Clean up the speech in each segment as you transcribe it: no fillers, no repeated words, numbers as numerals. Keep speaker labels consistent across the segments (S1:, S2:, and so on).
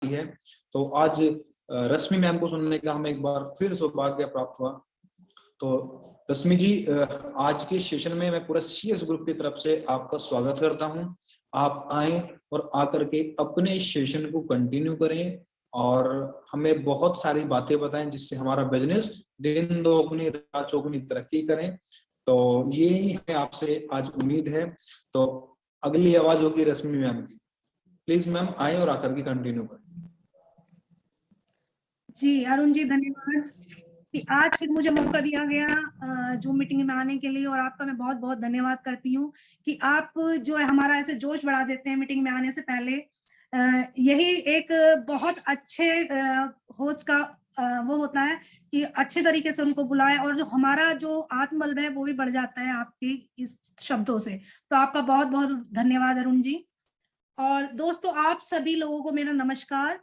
S1: है। तो आज रश्मि मैम को सुनने का हमें एक बार फिर सौभाग्य प्राप्त हुआ। तो रश्मि जी, आज के सेशन में मैं पूरा CS ग्रुप की तरफ से आपका स्वागत करता हूं। आप आए और आकर के अपने सेशन को कंटिन्यू करें और हमें बहुत सारी बातें बताएं जिससे हमारा बिजनेस दिन दोगुनी रात चौगुनी तरक्की करें। तो यही है आपसे आज उम्मीद है। तो अगली आवाज होगी रश्मि मैम की। प्लीज मैम आए और आकर के कंटिन्यू करें।
S2: जी अरुण जी, धन्यवाद कि आज फिर मुझे मौका दिया गया जूम मीटिंग में आने के लिए, और आपका मैं बहुत बहुत धन्यवाद करती हूँ कि आप जो है हमारा ऐसे जोश बढ़ा देते हैं मीटिंग में आने से पहले। यही एक बहुत अच्छे होस्ट का वो होता है कि अच्छे तरीके से उनको बुलाए, और जो हमारा जो आत्मबल है वो भी बढ़ जाता है आपके इस शब्दों से। तो आपका बहुत बहुत धन्यवाद अरुण जी। और दोस्तों, आप सभी लोगों को मेरा नमस्कार,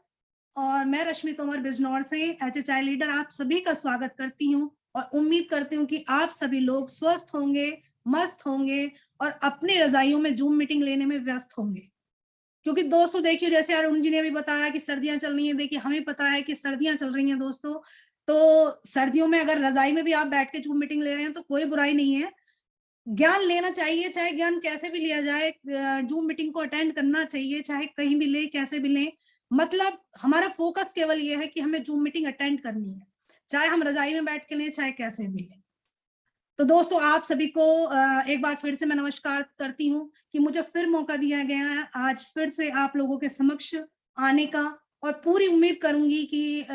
S2: और मैं रश्मि तोमर बिजनौर से HHI लीडर आप सभी का स्वागत करती हूँ, और उम्मीद करती हूँ कि आप सभी लोग स्वस्थ होंगे, मस्त होंगे और अपनी रजाइयों में जूम मीटिंग लेने में व्यस्त होंगे। क्योंकि दोस्तों देखिए, जैसे अरुण जी ने भी बताया कि सर्दियां चल रही हैं, देखिए हमें पता है कि सर्दियां चल रही हैं दोस्तों। तो सर्दियों में अगर रजाई में भी आप बैठ के जूम मीटिंग ले रहे हैं तो कोई बुराई नहीं है, ज्ञान लेना चाहिए। चाहे ज्ञान कैसे भी लिया जाए, जूम मीटिंग को अटेंड करना चाहिए, चाहे कहीं भी ले कैसे भी ले। मतलब हमारा फोकस केवल ये है कि हमें जूम मीटिंग अटेंड करनी है, चाहे हम रजाई में बैठ के लें चाहे कैसे भी लें। तो दोस्तों, आप सभी को एक बार फिर से मैं नमस्कार करती हूँ कि मुझे फिर मौका दिया गया है आज फिर से आप लोगों के समक्ष आने का, और पूरी उम्मीद करूंगी कि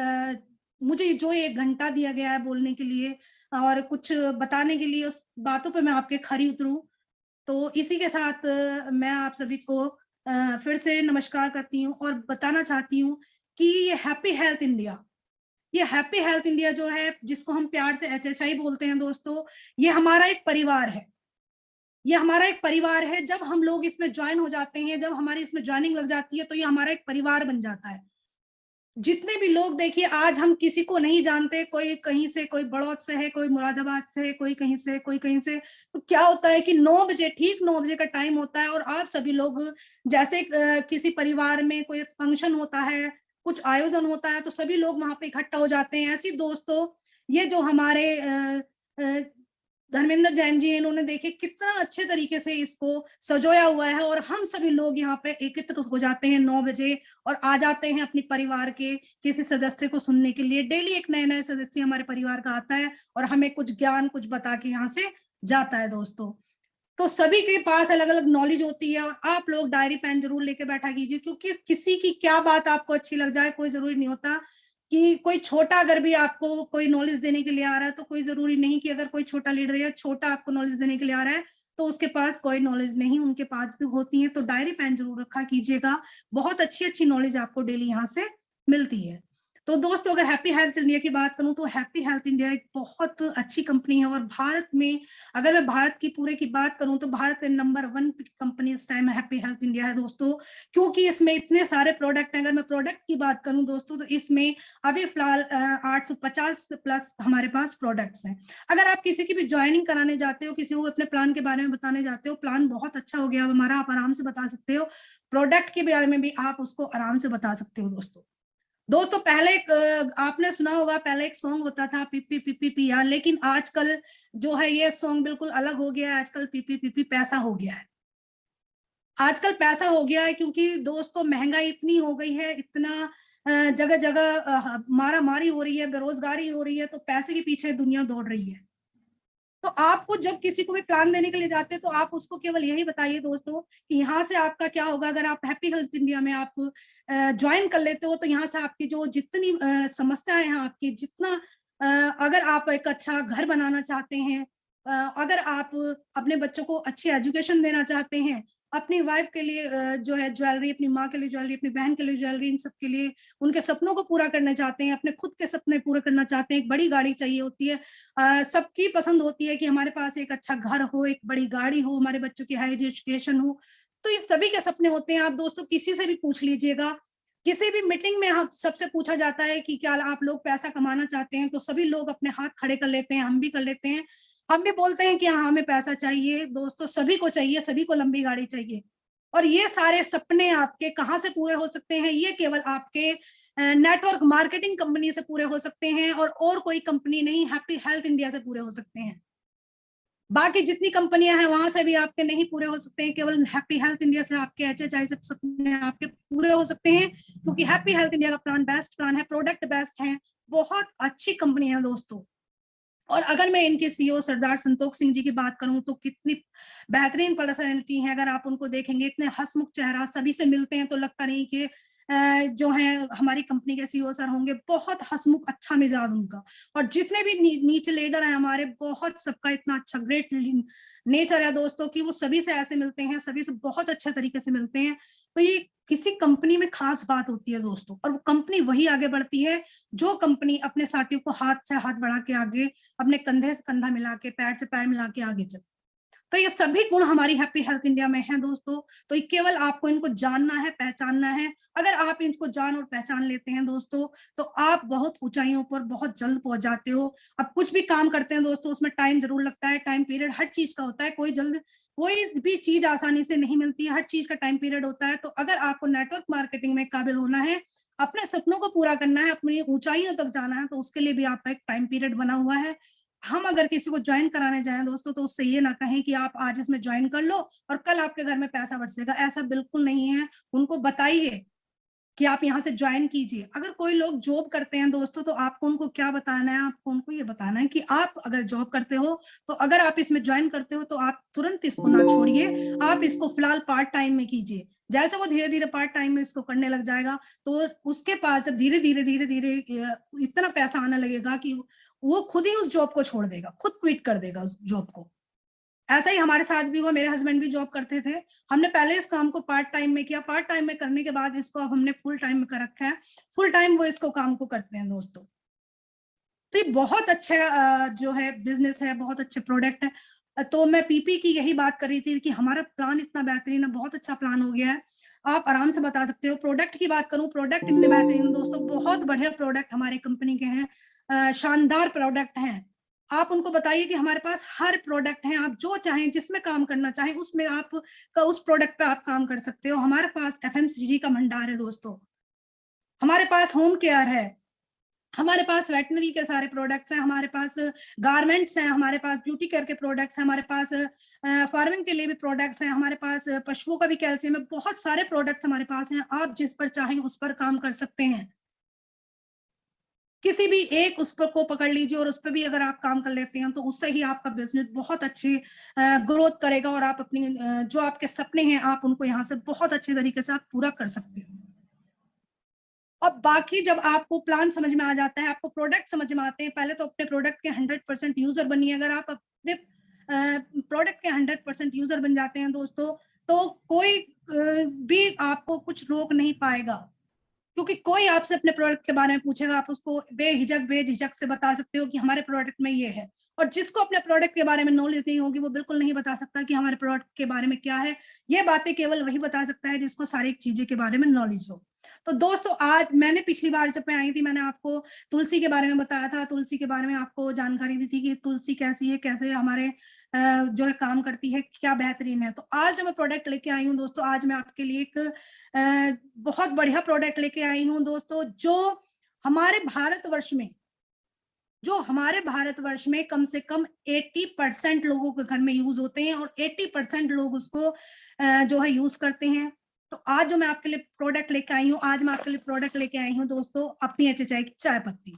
S2: मुझे जो 1 घंटा दिया गया है बोलने के लिए और कुछ बताने के लिए, उस बातों पे मैं आपके खरी उतरूं। तो इसी के साथ मैं आप सभी को फिर से नमस्कार करती हूँ और बताना चाहती हूँ कि ये हैप्पी हेल्थ इंडिया, ये हैप्पी हेल्थ इंडिया जो है, जिसको हम प्यार से HHI बोलते हैं दोस्तों, ये हमारा एक परिवार है। ये हमारा एक परिवार है। जब हम लोग इसमें ज्वाइन हो जाते हैं, जब हमारी इसमें ज्वाइनिंग लग जाती है, तो ये हमारा एक परिवार बन जाता है। जितने भी लोग, देखिए आज हम किसी को नहीं जानते, कोई कहीं से, कोई बड़ौद से है, कोई मुरादाबाद से, कोई कहीं से, कोई कहीं से। तो क्या होता है कि 9 बजे, ठीक 9 बजे का टाइम होता है, और आप सभी लोग जैसे किसी परिवार में कोई फंक्शन होता है, कुछ आयोजन होता है, तो सभी लोग वहां पे इकट्ठा हो जाते हैं। ऐसी दोस्तों, ये जो हमारे धर्मेंद्र जैन जी, इन्होंने देखिए कितना अच्छे तरीके से इसको सजोया हुआ है, और हम सभी लोग यहाँ पे एकत्रित हो जाते हैं 9 बजे और आ जाते हैं अपने परिवार के किसी सदस्य को सुनने के लिए। डेली एक नया नया सदस्य हमारे परिवार का आता है और हमें कुछ ज्ञान, कुछ बता के यहाँ से जाता है दोस्तों। तो सभी के पास अलग अलग नॉलेज होती है, और आप लोग डायरी पेन जरूर लेके बैठा कीजिए, क्योंकि किसी की क्या बात आपको अच्छी लग जाए कोई जरूरी नहीं होता। कि कोई छोटा अगर भी आपको कोई नॉलेज देने के लिए आ रहा है, तो कोई जरूरी नहीं कि अगर कोई छोटा लीडर या छोटा आपको नॉलेज देने के लिए आ रहा है तो उसके पास कोई नॉलेज नहीं, उनके पास भी होती है। तो डायरी पेन जरूर रखा कीजिएगा, बहुत अच्छी अच्छी नॉलेज आपको डेली यहाँ से मिलती है। तो दोस्तों, अगर हैप्पी हेल्थ इंडिया की बात करूं तो हैप्पी हेल्थ इंडिया एक बहुत अच्छी कंपनी है, और भारत में, अगर मैं भारत की पूरे की बात करूं तो भारत में नंबर 1 कंपनी इस टाइम हैप्पी हेल्थ इंडिया है दोस्तों। क्योंकि इसमें इतने सारे प्रोडक्ट हैं। अगर मैं प्रोडक्ट की बात करूं दोस्तों, तो इसमें अभी फिलहाल 850 प्लस हमारे पास प्रोडक्ट्स हैं। अगर आप किसी की भी ज्वाइनिंग कराने जाते हो, किसी को अपने प्लान के बारे में बताने जाते हो, प्लान बहुत अच्छा हो गया हमारा, आप आराम से बता सकते हो। प्रोडक्ट के बारे में भी आप उसको आराम से बता सकते हो दोस्तों। पहले आपने सुना होगा, पहले एक सॉन्ग होता था पीपी पीपी पिया, लेकिन आजकल जो है ये सॉन्ग बिल्कुल अलग हो गया है। आजकल पीपी पीपी पैसा हो गया है। आजकल पैसा हो गया है, क्योंकि दोस्तों महंगाई इतनी हो गई है, इतना जगह जगह मारा मारी हो रही है, बेरोजगारी हो रही है, तो पैसे के पीछे दुनिया दौड़ रही है। तो आपको जब किसी को भी प्लान देने के लिए जाते हैं, तो आप उसको केवल यही बताइए दोस्तों कि यहाँ से आपका क्या होगा। अगर आप हैप्पी हेल्थ इंडिया में आप ज्वाइन कर लेते हो, तो यहाँ से आपकी जो जितनी समस्याएं हैं, आपकी जितना अगर आप एक अच्छा घर बनाना चाहते हैं, अगर आप अपने बच्चों को अच्छी एजुकेशन देना चाहते हैं, अपनी वाइफ के लिए जो है ज्वेलरी, अपनी माँ के लिए ज्वेलरी, अपनी बहन के लिए ज्वेलरी, इन सब के लिए उनके सपनों को पूरा करना चाहते हैं, अपने खुद के सपने पूरे करना चाहते हैं, एक बड़ी गाड़ी चाहिए होती है। सबकी पसंद होती है कि हमारे पास एक अच्छा घर हो, एक बड़ी गाड़ी हो, हमारे बच्चों की हाई एजुकेशन हो। तो ये सभी के सपने होते हैं। आप दोस्तों किसी से भी पूछ लीजिएगा, किसी भी मीटिंग में हम सबसे पूछा जाता है कि क्या आप लोग पैसा कमाना चाहते हैं, तो सभी लोग अपने हाथ खड़े कर लेते हैं, हम भी कर लेते हैं। हम भी बोलते हैं कि हाँ हमें पैसा चाहिए दोस्तों, सभी को चाहिए, सभी को लंबी गाड़ी चाहिए, और ये सारे सपने आपके कहाँ से पूरे हो सकते हैं? ये केवल आपके नेटवर्क मार्केटिंग कंपनी से पूरे हो सकते हैं, और कोई कंपनी नहीं, हैप्पी हेल्थ इंडिया से पूरे हो सकते हैं। बाकी जितनी कंपनियां हैं वहां से भी आपके नहीं पूरे हो सकते हैं, केवल हैप्पी हेल्थ इंडिया से आपके HHI से सपने आपके पूरे हो सकते हैं, क्योंकि हैप्पी हेल्थ इंडिया का प्लान बेस्ट प्लान है, प्रोडक्ट बेस्ट है, बहुत अच्छी कंपनी है दोस्तों। और अगर मैं इनके CEO सरदार संतोख सिंह जी की बात करूं तो कितनी बेहतरीन पर्सनैलिटी है। अगर आप उनको देखेंगे, इतने हंसमुख चेहरा, सभी से मिलते हैं तो लगता नहीं कि जो है हमारी कंपनी के CEO सर होंगे। बहुत हंसमुख, अच्छा मिजाज उनका। और जितने भी नीचे लीडर हैं हमारे, बहुत सबका इतना अच्छा ग्रेट नेचर है दोस्तों कि वो सभी से ऐसे मिलते हैं, सभी से बहुत अच्छे तरीके से मिलते हैं। तो ये किसी कंपनी में खास बात होती है दोस्तों, और वो कंपनी वही आगे बढ़ती है जो कंपनी अपने साथियों को हाथ से हाथ बढ़ा के आगे, अपने कंधे से कंधा मिला के, पैर से पैर मिला के आगे चले। तो ये सभी गुण हमारी हैप्पी हेल्थ इंडिया में हैं दोस्तों। तो ये केवल आपको इनको जानना है, पहचानना है। अगर आप इनको जान और पहचान लेते हैं दोस्तों, तो आप बहुत ऊंचाइयों पर बहुत जल्द पहुंच जाते हो। अब कुछ भी काम करते हैं दोस्तों, उसमें टाइम जरूर लगता है, टाइम पीरियड हर चीज का होता है, कोई भी चीज आसानी से नहीं मिलती है, हर चीज का टाइम पीरियड होता है। तो अगर आपको नेटवर्क मार्केटिंग में काबिल होना है, अपने सपनों को पूरा करना है, अपनी ऊंचाइयों तक जाना है, तो उसके लिए भी आपका एक टाइम पीरियड बना हुआ है। हम अगर किसी को ज्वाइन कराने जाएं दोस्तों, तो उससे ये ना कहें कि आप आज इसमें ज्वाइन कर लो और कल आपके घर में पैसा बरसेगा, ऐसा बिल्कुल नहीं है। उनको बताइए कि आप यहाँ से ज्वाइन कीजिए। अगर कोई लोग जॉब करते हैं दोस्तों, तो आपको उनको क्या बताना है? आपको उनको ये बताना है कि आप अगर जॉब करते हो, तो अगर आप इसमें ज्वाइन करते हो, तो आप तुरंत इसको ना छोड़िए, आप इसको फिलहाल पार्ट टाइम में कीजिए। जैसे वो धीरे धीरे पार्ट टाइम में इसको करने लग जाएगा, तो उसके पास जब धीरे धीरे इतना पैसा आने लगेगा कि वो खुद ही उस जॉब को छोड़ देगा, खुद क्विट कर देगा उस जॉब को। ऐसा ही हमारे साथ भी हुआ, मेरे हस्बैंड भी जॉब करते थे। हमने पहले इस काम को पार्ट टाइम में किया, पार्ट टाइम में करने के बाद इसको अब हमने फुल टाइम में कर रखा है। फुल टाइम वो इसको काम को करते हैं दोस्तों। तो ये बहुत अच्छा जो है बिजनेस है, बहुत अच्छे प्रोडक्ट है। तो मैं पीपी की यही बात कर रही थी कि हमारा प्लान इतना बेहतरीन है, बहुत अच्छा प्लान हो गया है, आप आराम से बता सकते हो। प्रोडक्ट की बात करूं, प्रोडक्ट इतने बेहतरीन दोस्तों, बहुत बढ़िया प्रोडक्ट हमारे कंपनी के हैं, शानदार प्रोडक्ट हैं। आप उनको बताइए कि हमारे पास हर प्रोडक्ट है, आप जो चाहें, जिसमें काम करना चाहें, उसमें आप उस प्रोडक्ट पे आप काम कर सकते हो। हमारे पास FMCG का भंडार है दोस्तों, हमारे पास होम केयर है, हमारे पास वेटनरी के सारे प्रोडक्ट्स हैं, हमारे पास गारमेंट्स हैं, हमारे पास ब्यूटी केयर के प्रोडक्ट्स हैं, हमारे पास फार्मिंग के लिए भी प्रोडक्ट्स हैं, हमारे पास पशुओं का भी कैल्शियम है, बहुत सारे प्रोडक्ट्स हमारे पास हैं। आप जिस पर चाहें उस पर काम कर सकते हैं। किसी भी एक उस पर को पकड़ लीजिए और उस पर भी अगर आप काम कर लेते हैं, तो उससे ही आपका बिजनेस बहुत अच्छी ग्रोथ करेगा, और आप अपनी जो आपके सपने हैं, आप उनको यहाँ से बहुत अच्छे तरीके से आप पूरा कर सकते हैं। अब बाकी जब आपको प्लान समझ में आ जाता है, आपको प्रोडक्ट समझ में आते हैं, पहले तो अपने प्रोडक्ट के 100% यूजर बनिए। अगर आप अपने प्रोडक्ट के 100% यूजर बन जाते हैं दोस्तों, तो कोई भी आपको कुछ रोक नहीं पाएगा, क्योंकि कोई आपसे अपने प्रोडक्ट के बारे में पूछेगा, आप उसको बेझिझक से बता सकते हो कि हमारे प्रोडक्ट में ये है। और जिसको अपने प्रोडक्ट के बारे में नॉलेज नहीं होगी, वो बिल्कुल नहीं बता सकता कि हमारे प्रोडक्ट के बारे में क्या है। ये बातें केवल वही बता सकता है जिसको सारी चीजें के बारे में नॉलेज हो। तो दोस्तों, आज मैंने पिछली बार जब मैं आई थी, मैंने आपको तुलसी के बारे में बताया था, तुलसी के बारे में आपको जानकारी दी थी कि तुलसी कैसी है, कैसे हमारे जो है काम करती है, क्या बेहतरीन है। तो आज जो मैं प्रोडक्ट लेके आई हूँ दोस्तों, आज मैं आपके लिए एक बहुत बढ़िया प्रोडक्ट लेके आई हूँ दोस्तों, जो हमारे भारतवर्ष में कम से कम 80% लोगों के घर में यूज होते हैं, और 80% लोग उसको जो है यूज करते हैं। तो आज जो मैं आपके लिए प्रोडक्ट लेके आई हूँ, आज मैं आपके लिए प्रोडक्ट लेके आई हूँ दोस्तों, अपनी HHI की चाय पत्ती।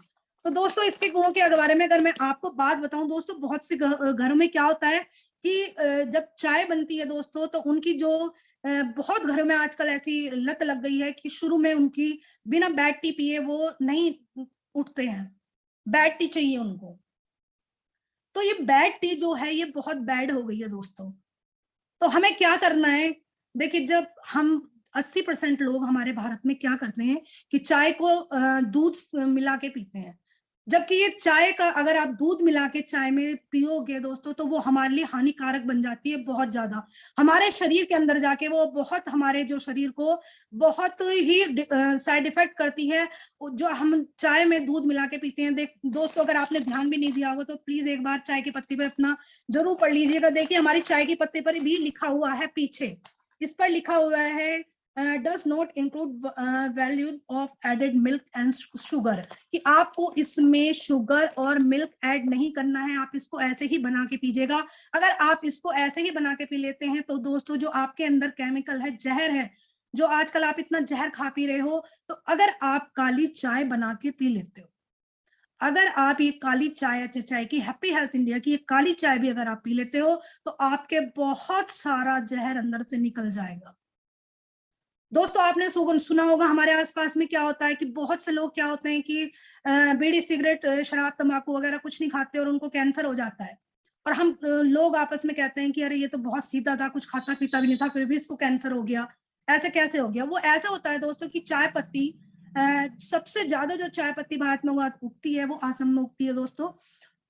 S2: तो दोस्तों, इसके गुणों के बारे में अगर मैं आपको बात बताऊं दोस्तों, बहुत से घरों में क्या होता है कि जब चाय बनती है दोस्तों, तो उनकी जो बहुत घरों में आजकल ऐसी लत लग गई है कि शुरू में उनकी बिना बैड टी पिए वो नहीं उठते हैं, बैड टी चाहिए उनको। तो ये बैड टी जो है, ये बहुत बैड हो गई है दोस्तों। तो हमें क्या करना है? देखिए, जब हम 80% लोग हमारे भारत में क्या करते हैं कि चाय को दूध मिला के पीते हैं, जबकि ये चाय का अगर आप दूध मिला के चाय में पियोगे दोस्तों, तो वो हमारे लिए हानिकारक बन जाती है बहुत ज्यादा। हमारे शरीर के अंदर जाके वो बहुत हमारे जो शरीर को बहुत ही साइड इफेक्ट करती है, जो हम चाय में दूध मिला के पीते हैं। दोस्तों, अगर आपने ध्यान भी नहीं दिया होगा, तो प्लीज एक बार चाय की पत्ती पे अपना जरूर पढ़ लीजिएगा। देखिए, हमारी चाय की पत्ती पर भी लिखा हुआ है पीछे इस पर लिखा हुआ है does not include value of added milk and sugar, कि आपको इसमें शुगर और मिल्क ऐड नहीं करना है, आप इसको ऐसे ही बना के पीजिएगा। अगर आप इसको ऐसे ही बना के पी लेते हैं तो दोस्तों जो आपके अंदर केमिकल है, जहर है, जो आजकल आप इतना जहर खा पी रहे हो, तो अगर आप काली चाय बना के पी लेते हो, अगर आप ये काली चाय, अच्छा चाय की हैप्पी हेल्थ इंडिया की ये काली चाय भी अगर आप पी लेते हो तो आपके बहुत सारा जहर अंदर से निकल जाएगा। दोस्तों आपने सुना होगा हमारे आसपास में क्या होता है कि बहुत से लोग क्या होते हैं कि बीड़ी सिगरेट शराब तंबाकू वगैरह कुछ नहीं खाते और उनको कैंसर हो जाता है, और हम लोग आपस में कहते हैं कि अरे ये तो बहुत सीधा था, कुछ खाता पीता भी नहीं था, फिर भी इसको कैंसर हो गया, ऐसे कैसे हो गया। वो ऐसा होता है दोस्तों कि चाय पत्ती, सबसे ज्यादा जो चाय पत्ती भारत में उगती है वो आसम में उगती है दोस्तों।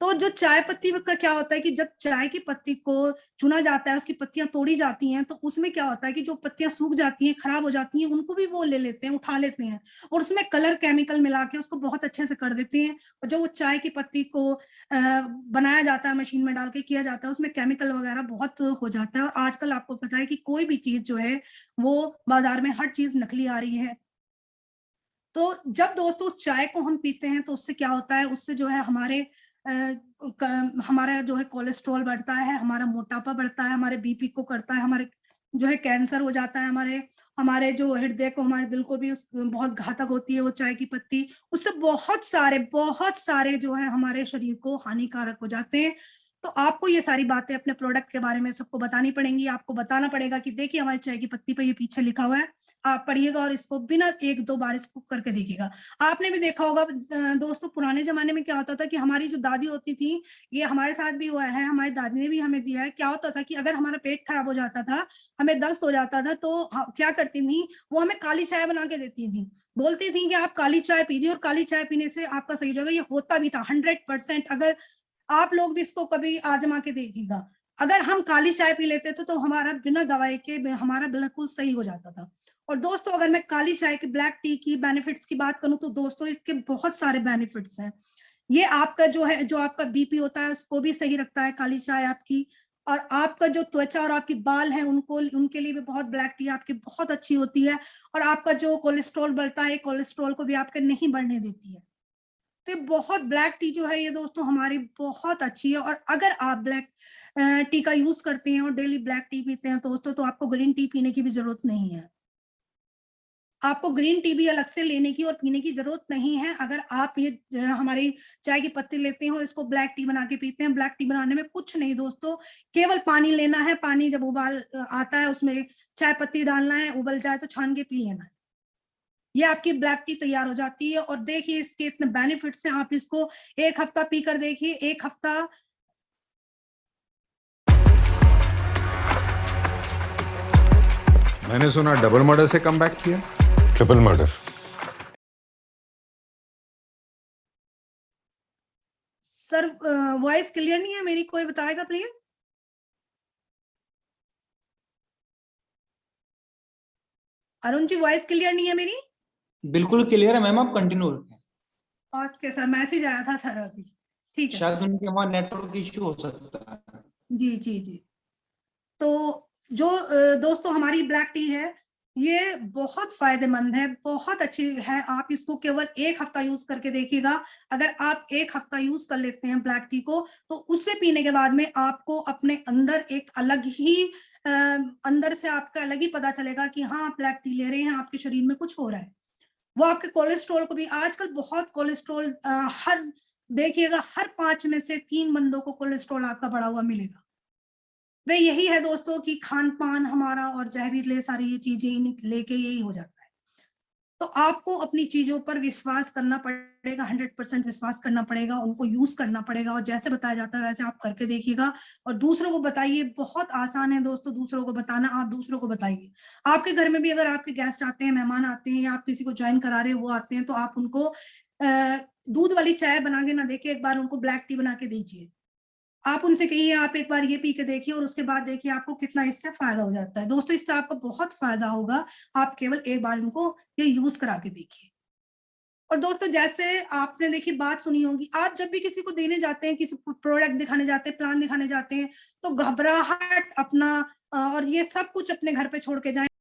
S2: तो जो चाय पत्ती का क्या होता है कि जब चाय की पत्ती को चुना जाता है, उसकी पत्तियां तोड़ी जाती हैं, तो उसमें क्या होता है कि जो पत्तियां सूख जाती हैं, खराब हो जाती हैं, उनको भी वो ले लेते हैं, उठा लेते हैं, और उसमें कलर केमिकल मिला के उसको बहुत अच्छे से कर देते हैं। और जो वो चाय की पत्ती को बनाया जाता है, मशीन में डाल के किया जाता है, उसमें केमिकल वगैरह बहुत हो जाता है। और आजकल आपको पता है कि कोई भी चीज जो है वो बाजार में हर चीज नकली आ रही है। तो जब दोस्तों चाय को हम पीते हैं तो उससे क्या होता है, उससे जो है हमारा जो है कोलेस्ट्रॉल बढ़ता है, हमारा मोटापा बढ़ता है, हमारे बीपी को करता है, हमारे जो है कैंसर हो जाता है, हमारे हमारे जो हृदय को, हमारे दिल को भी बहुत घातक होती है वो चाय की पत्ती। उससे बहुत सारे जो है हमारे शरीर को हानिकारक हो जाते हैं। तो आपको ये सारी बातें अपने प्रोडक्ट के बारे में सबको बतानी पड़ेंगी। आपको बताना पड़ेगा कि देखिए हमारी चाय की पत्ती पे ये पीछे लिखा हुआ है, आप पढ़िएगा और इसको बिना 1-2 बार इसको करके देखिएगा। आपने भी देखा होगा दोस्तों, पुराने जमाने में क्या होता था कि हमारी जो दादी होती थी, ये हमारे साथ भी हुआ है, हमारी दादी ने भी हमें दिया है, क्या होता था कि अगर हमारा पेट खराब हो जाता था, हमें दस्त हो जाता था, तो क्या करती थी वो, हमें काली चाय बना के देती थी, बोलती थी कि आप काली चाय पीजिए और काली चाय पीने से आपका सही हो जाएगा। ये होता भी था 100%। अगर आप लोग भी इसको कभी आजमा के देखिएगा, अगर हम काली चाय पी लेते थे तो हमारा बिना दवाई के हमारा बिल्कुल सही हो जाता था। और दोस्तों अगर मैं काली चाय की, ब्लैक टी की बेनिफिट्स की बात करूं तो दोस्तों इसके बहुत सारे बेनिफिट्स हैं। ये आपका जो है, जो आपका बीपी होता है उसको भी सही रखता है काली चाय आपकी, और आपका जो त्वचा और आपकी बाल है उनको, उनके लिए भी बहुत, ब्लैक टी आपकी बहुत अच्छी होती है। और आपका जो कोलेस्ट्रॉल बढ़ता है, कोलेस्ट्रॉल को भी आपके नहीं बढ़ने देती है। तो बहुत, ब्लैक टी जो है ये दोस्तों हमारी बहुत अच्छी है। और अगर आप ब्लैक टी का यूज करते हैं और डेली ब्लैक टी पीते हैं दोस्तों, तो आपको ग्रीन टी पीने की भी जरूरत नहीं है। आपको ग्रीन टी भी अलग से लेने की और पीने की जरूरत नहीं है। अगर आप ये हमारी चाय की पत्ती लेते हो, इसको ब्लैक टी बना के पीते हैं। ब्लैक टी बनाने में कुछ नहीं दोस्तों, केवल पानी लेना है, पानी जब उबाल आता है उसमें चाय पत्ती डालना है, उबल जाए तो छान के पी लेना है, ये आपकी ब्लैक टी तैयार हो जाती है। और देखिए इसके इतने बेनिफिट्स हैं, आप इसको 1 हफ्ता पीकर देखिए, 1 हफ्ता।
S3: मैंने सुना डबल मर्डर से कम बैक किया।
S4: Triple murder.
S2: Sir voice clear नहीं है मेरी, कोई बताएगा please. Arun ji voice clear नहीं है मेरी।
S1: बिल्कुल क्लियर है मैम, आप कंटिन्यू रखें।
S2: ओके सर, मैसेज आया था सर अभी, ठीक है।
S1: शायद उनके वहां नेटवर्क इश्यू हो सकता है।
S2: जी जी जी। तो जो दोस्तों हमारी ब्लैक टी है ये बहुत फायदेमंद है, बहुत अच्छी है। आप इसको केवल 1 हफ्ता यूज करके देखिएगा। अगर आप 1 हफ्ता यूज कर लेते हैं ब्लैक टी को, तो उससे पीने के बाद में आपको अपने अंदर एक अलग ही अंदर से आपका अलग ही पता चलेगा कि हाँ आप ब्लैक टी ले रहे हैं, आपके शरीर में कुछ हो रहा है। वो आपके कोलेस्ट्रॉल को भी, आजकल बहुत कोलेस्ट्रॉल, हर देखिएगा हर 5 में से 3 बंदों को कोलेस्ट्रॉल आपका बढ़ा हुआ मिलेगा। वे यही है दोस्तों कि खान पान हमारा और जहरीले सारी ये चीजें लेके यही हो जाता है। तो आपको अपनी चीजों पर विश्वास करना पड़ेगा, 100% विश्वास करना पड़ेगा, उनको यूज करना पड़ेगा, और जैसे बताया जाता है वैसे आप करके देखिएगा और दूसरों को बताइए। बहुत आसान है दोस्तों दूसरों को बताना, आप दूसरों को बताइए। आपके घर में भी अगर आपके गेस्ट आते हैं, मेहमान आते हैं, या आप किसी को ज्वाइन करा रहे हो वो आते हैं, तो आप उनको दूध वाली चाय बना के ना देके एक बार उनको ब्लैक टी बना के दीजिए। आप उनसे कहिए आप एक बार ये पी के देखिए और उसके बाद देखिए आपको कितना इससे फायदा हो जाता है। दोस्तों इससे आपको बहुत फायदा होगा, आप केवल एक बार इनको ये यूज करा के देखिए। और दोस्तों जैसे आपने देखी बात सुनी होगी, आप जब भी किसी को देने जाते हैं, किसी प्रोडक्ट दिखाने जाते हैं, प्लान दिखाने जाते हैं, तो घबराहट अपना और ये सब कुछ अपने घर पे छोड़ के जाएं।